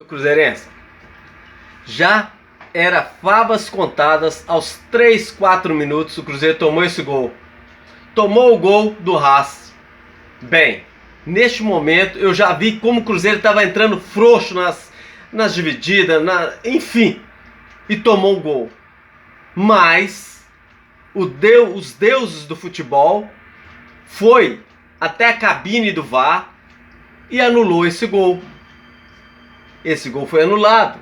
cruzeirense. Já era favas contadas, aos 3, 4 minutos o Cruzeiro tomou esse gol. Tomou o gol do Haas. Bem, neste momento eu já vi como o Cruzeiro estava entrando frouxo nas divididas, enfim, e tomou o gol. Mas os deuses do futebol foi até a cabine do VAR e anulou esse gol. Esse gol foi anulado.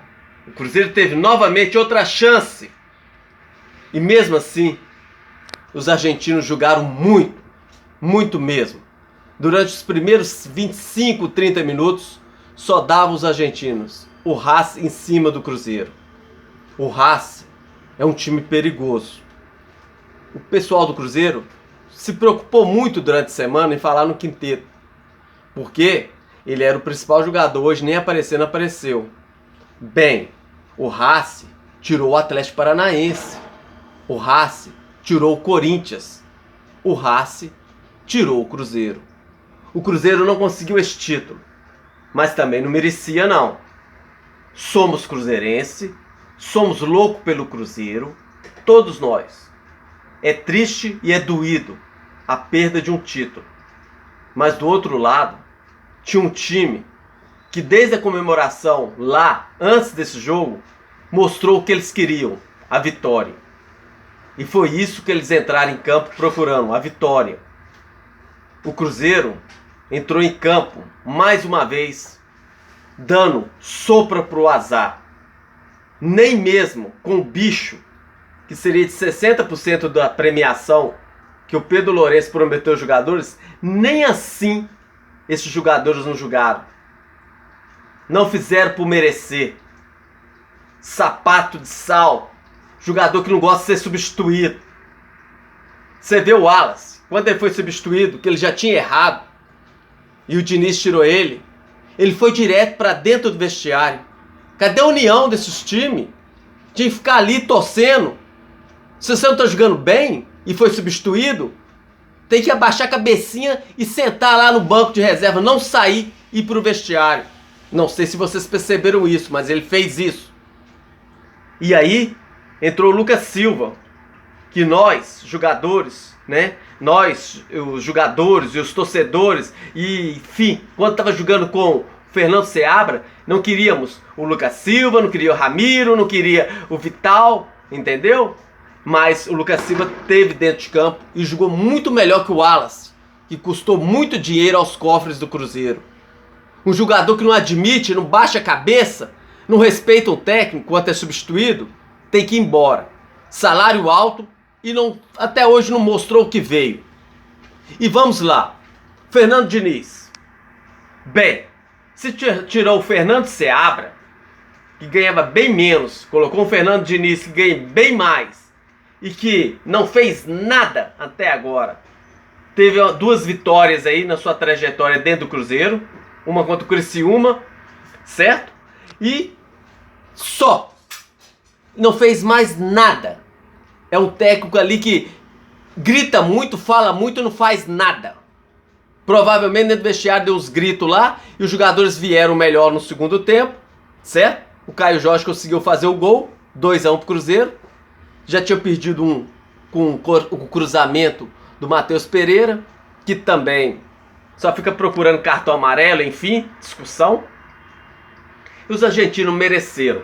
O Cruzeiro teve novamente outra chance. E mesmo assim, os argentinos jogaram muito, muito mesmo. Durante os primeiros 25, 30 minutos, só davam os argentinos. O Haas em cima do Cruzeiro. O Haas é um time perigoso. O pessoal do Cruzeiro se preocupou muito durante a semana em falar no quinteto. Porque ele era o principal jogador, hoje nem apareceu, não apareceu. Bem, o Haas tirou o Atlético Paranaense. O Haas tirou o Corinthians. O Haas tirou o Cruzeiro. O Cruzeiro não conseguiu esse título, mas também não merecia não. Somos cruzeirense, somos loucos pelo Cruzeiro, todos nós. É triste e é doído a perda de um título. Mas do outro lado, tinha um time que desde a comemoração lá, antes desse jogo, mostrou o que eles queriam, a vitória. E foi isso que eles entraram em campo procurando, a vitória. O Cruzeiro entrou em campo, mais uma vez, dando sopra pro azar. Nem mesmo com o bicho, que seria de 60% da premiação que o Pedro Lourenço prometeu aos jogadores, nem assim esses jogadores não jogaram. Não fizeram por merecer. Sapato de sal. Jogador que não gosta de ser substituído. Você vê o Wallace, quando ele foi substituído, que ele já tinha errado, e o Diniz tirou ele, ele foi direto para dentro do vestiário. Cadê a união desses times? De ficar ali torcendo. Se você não está jogando bem e foi substituído, tem que abaixar a cabecinha e sentar lá no banco de reserva, não sair e ir para o vestiário. Não sei se vocês perceberam isso, mas ele fez isso. E aí entrou o Lucas Silva, que nós, jogadores, né? Nós, os jogadores e os torcedores, e enfim, quando estava jogando com o Fernando Seabra, não queríamos o Lucas Silva, não queria o Ramiro, não queria o Vital, entendeu? Mas o Lucas Silva teve dentro de campo e jogou muito melhor que o Wallace, que custou muito dinheiro aos cofres do Cruzeiro. Um jogador que não admite, não baixa a cabeça, não respeita o técnico quando é substituído, tem que ir embora. Salário alto e não, até hoje não mostrou o que veio. E vamos lá. Fernando Diniz. Bem, se tirou o Fernando Seabra, que ganhava bem menos, colocou o Fernando Diniz que ganha bem mais e que não fez nada até agora. Teve 2 vitórias aí na sua trajetória dentro do Cruzeiro. Uma contra o Criciúma, certo? E só. Não fez mais nada. É um técnico ali que grita muito, fala muito e não faz nada. Provavelmente dentro do vestiário deu uns gritos lá e os jogadores vieram melhor no segundo tempo, certo? O Caio Jorge conseguiu fazer o gol, 2-1 pro Cruzeiro. Já tinha perdido um com o cruzamento do Matheus Pereira, que também só fica procurando cartão amarelo, enfim, discussão. E os argentinos mereceram.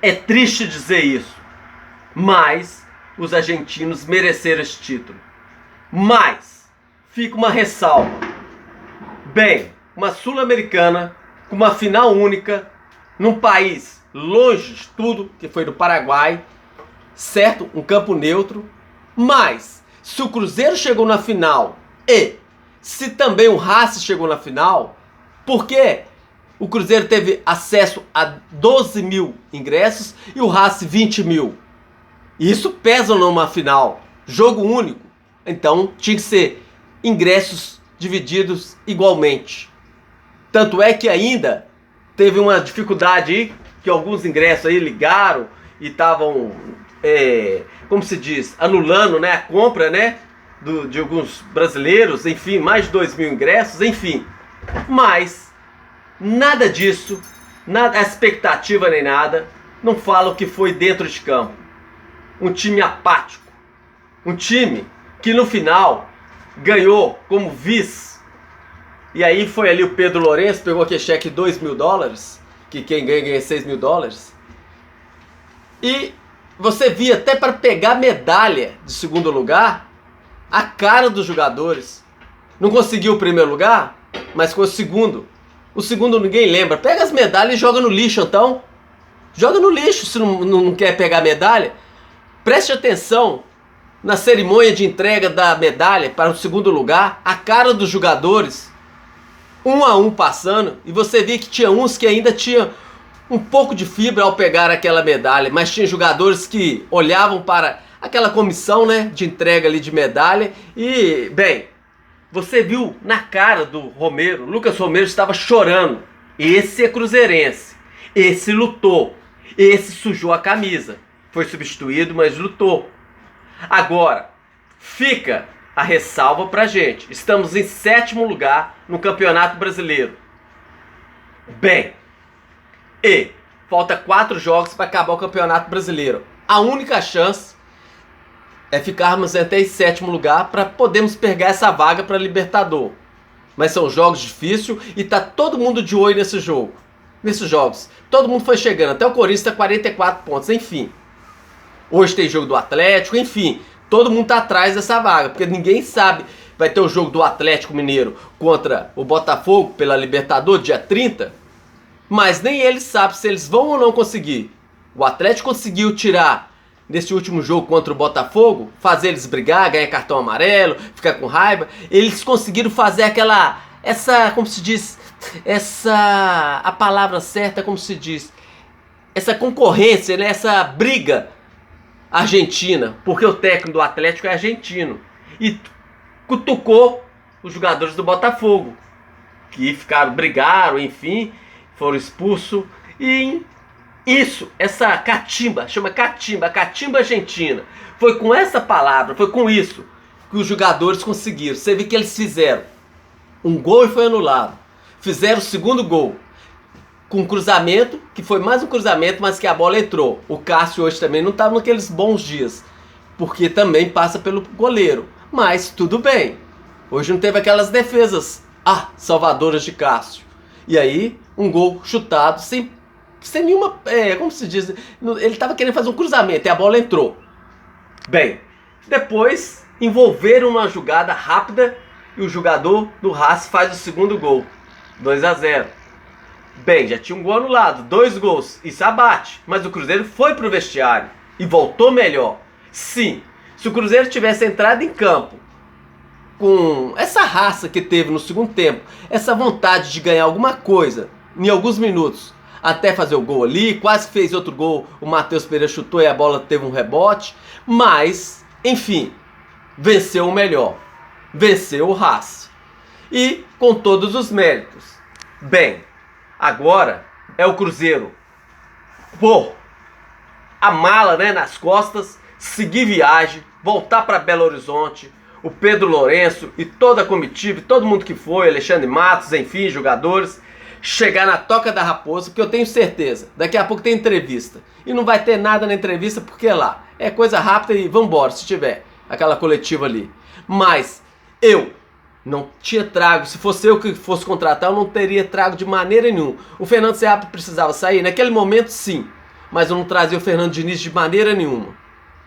É triste dizer isso, mas os argentinos mereceram esse título. Mas fica uma ressalva. Bem, uma Sul-Americana com uma final única num país longe de tudo, que foi do Paraguai, certo? Um campo neutro. Mas se o Cruzeiro chegou na final e se também o Haas chegou na final, por que o Cruzeiro teve acesso a 12 mil ingressos e o Haas 20 mil? Isso pesa numa final, jogo único. Então tinha que ser ingressos divididos igualmente. Tanto é que ainda teve uma dificuldade aí, que alguns ingressos aí ligaram e estavam, como se diz, anulando, né, a compra, né, de alguns brasileiros, enfim, mais de 2 mil ingressos, enfim. Mas nada disso nada, expectativa nem nada, não fala o que foi dentro de campo. Um time apático, um time que no final ganhou como vice. E aí foi ali o Pedro Lourenço, pegou aquele cheque de $2.000, que quem ganha $6.000. E você via até para pegar medalha de segundo lugar, a cara dos jogadores. Não conseguiu o primeiro lugar, mas foi o segundo. O segundo ninguém lembra. Pega as medalhas e joga no lixo, então. Joga no lixo se não quer pegar medalha. Preste atenção na cerimônia de entrega da medalha para o segundo lugar. A cara dos jogadores, um a um passando. E você via que tinha uns que ainda tinham um pouco de fibra ao pegar aquela medalha. Mas tinha jogadores que olhavam para aquela comissão, né, de entrega ali de medalha. E, bem, você viu na cara do Romero, Lucas Romero estava chorando. Esse é cruzeirense. Esse lutou. Esse sujou a camisa. Foi substituído, mas lutou. Agora, fica a ressalva pra gente. Estamos em 7º lugar no Campeonato Brasileiro. Bem, e falta 4 jogos para acabar o Campeonato Brasileiro. A única chance é ficarmos até em 7º lugar para podermos pegar essa vaga para Libertador. Mas são jogos difíceis e tá todo mundo de olho nesse jogo. Nesses jogos. Todo mundo foi chegando. Até o Corinthians está 44 pontos. Enfim. Hoje tem jogo do Atlético. Enfim. Todo mundo tá atrás dessa vaga. Porque ninguém sabe. Vai ter o jogo do Atlético Mineiro contra o Botafogo pela Libertador, dia 30. Mas nem eles sabem se eles vão ou não conseguir. O Atlético conseguiu tirar, nesse último jogo contra o Botafogo, fazer eles brigar, ganhar cartão amarelo, ficar com raiva. Eles conseguiram fazer como se diz, a palavra certa, como se diz, essa concorrência, né? Essa briga argentina, porque o técnico do Atlético é argentino. E cutucou os jogadores do Botafogo, que brigaram, enfim, foram expulsos. E isso, essa catimba, chama catimba, a catimba argentina. Foi com essa palavra, foi com isso que os jogadores conseguiram. Você vê que eles fizeram um gol e foi anulado. Fizeram o segundo gol com um cruzamento, que foi mais um cruzamento, mas que a bola entrou. O Cássio hoje também não estava naqueles bons dias, porque também passa pelo goleiro. Mas tudo bem. Hoje não teve aquelas defesas salvadoras de Cássio. E aí, um gol chutado sem nenhuma... como se diz? Ele estava querendo fazer um cruzamento e a bola entrou. Bem, depois envolveram uma jogada rápida e o jogador do Racing faz o segundo gol. 2-0. Bem, já tinha um gol anulado, 2 gols. Isso abate. Mas o Cruzeiro foi pro vestiário e voltou melhor. Sim, se o Cruzeiro tivesse entrado em campo com essa raça que teve no segundo tempo, essa vontade de ganhar alguma coisa em alguns minutos, até fazer o gol ali, quase fez outro gol, o Matheus Pereira chutou e a bola teve um rebote, mas, enfim, venceu o melhor, venceu o Racing, e com todos os méritos. Bem, agora é o Cruzeiro pôr a mala, né, nas costas, seguir viagem, voltar para Belo Horizonte. O Pedro Lourenço e toda a comitiva, todo mundo que foi, Alexandre Matos, enfim, jogadores, chegar na Toca da Raposa, porque eu tenho certeza, daqui a pouco tem entrevista. E não vai ter nada na entrevista, porque lá é coisa rápida e vambora, se tiver aquela coletiva ali. Mas eu não tinha trago, se fosse eu que fosse contratar, eu não teria trago de maneira nenhuma. O Fernando Seabra precisava sair, naquele momento sim, mas eu não trazia o Fernando Diniz de maneira nenhuma.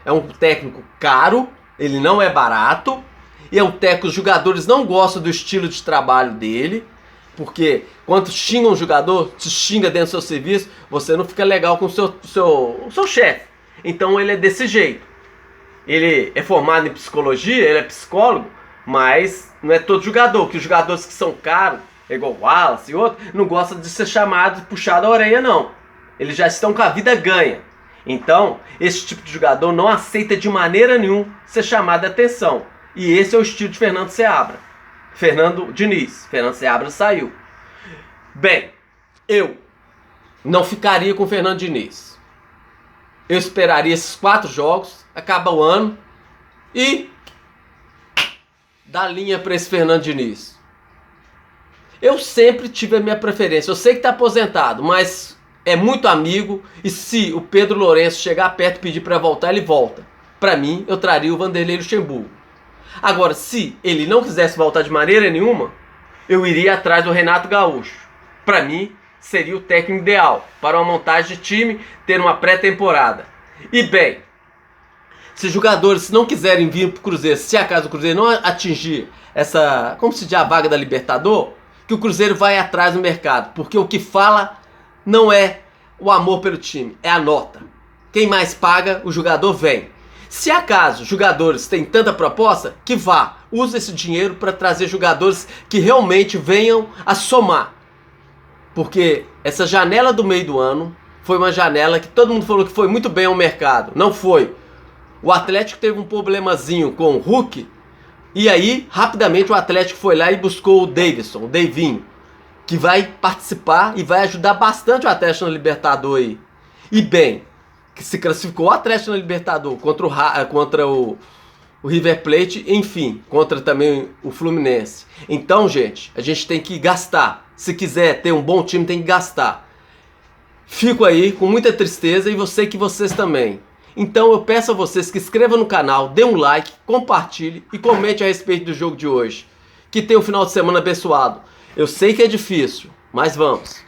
É um técnico caro, ele não é barato, e é um técnico, os jogadores não gostam do estilo de trabalho dele, porque quando xinga um jogador, te xinga dentro do seu serviço, você não fica legal com o seu chefe. Então ele é desse jeito. Ele é formado em psicologia, ele é psicólogo, mas não é todo jogador, que os jogadores que são caros, igual o Wallace e outro, não gostam de ser chamado e puxado a orelha, não. Eles já estão com a vida ganha. Então, esse tipo de jogador não aceita de maneira nenhuma ser chamado a atenção. E esse é o estilo de Fernando Seabra. Fernando Diniz. Fernando Seabra saiu. Bem, eu não ficaria com o Fernando Diniz. Eu esperaria esses 4 jogos, acaba o ano e dá linha para esse Fernando Diniz. Eu sempre tive a minha preferência. Eu sei que está aposentado, mas é muito amigo. E se o Pedro Lourenço chegar perto e pedir para voltar, ele volta. Para mim, eu traria o Vanderlei Luxemburgo. Agora, se ele não quisesse voltar de maneira nenhuma, eu iria atrás do Renato Gaúcho. Para mim, seria o técnico ideal para uma montagem de time, ter uma pré-temporada. E bem, se jogadores não quiserem vir para o Cruzeiro, se acaso o Cruzeiro não atingir essa, como se diz, a vaga da Libertadores, que o Cruzeiro vai atrás do mercado, porque o que fala não é o amor pelo time, é a nota. Quem mais paga, o jogador vem. Se acaso jogadores têm tanta proposta, que vá, use esse dinheiro para trazer jogadores que realmente venham a somar. Porque essa janela do meio do ano foi uma janela que todo mundo falou que foi muito bem ao mercado. Não foi. O Atlético teve um problemazinho com o Hulk, e aí rapidamente o Atlético foi lá e buscou o Davidson, o Davinho, que vai participar e vai ajudar bastante o Atlético na Libertadores. E bem, que se classificou o Atlético na Libertadores contra o River Plate, enfim, contra também o Fluminense. Então, gente, a gente tem que gastar. Se quiser ter um bom time, tem que gastar. Fico aí com muita tristeza e eu sei que vocês também. Então eu peço a vocês que inscrevam no canal, dê um like, compartilhe e comente a respeito do jogo de hoje. Que tenha um final de semana abençoado. Eu sei que é difícil, mas vamos.